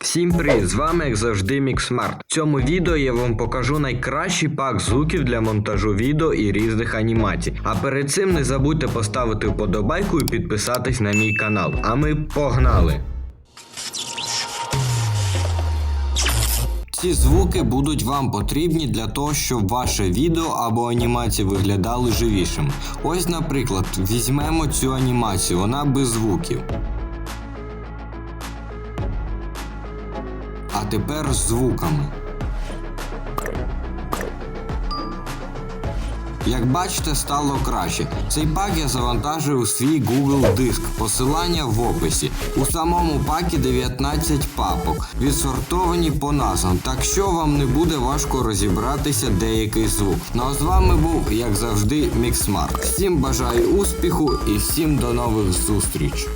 Всім привіт, з вами як завжди Mixmart. В цьому відео я вам покажу найкращий пак звуків для монтажу відео і різних анімацій. А перед цим не забудьте поставити вподобайку і підписатись на мій канал. А ми погнали! Ці звуки будуть вам потрібні для того, щоб ваше відео або анімації виглядали живішим. Ось, наприклад, візьмемо цю анімацію, вона без звуків. А тепер з звуками. Як бачите, стало краще. Цей пак я завантажив у свій Google диск. Посилання в описі. У самому пакі 19 папок, відсортовані по назвам, так що вам не буде важко розібратися деякий звук. Ну а з вами був, як завжди, Mixmart. Всім бажаю успіху і всім до нових зустріч!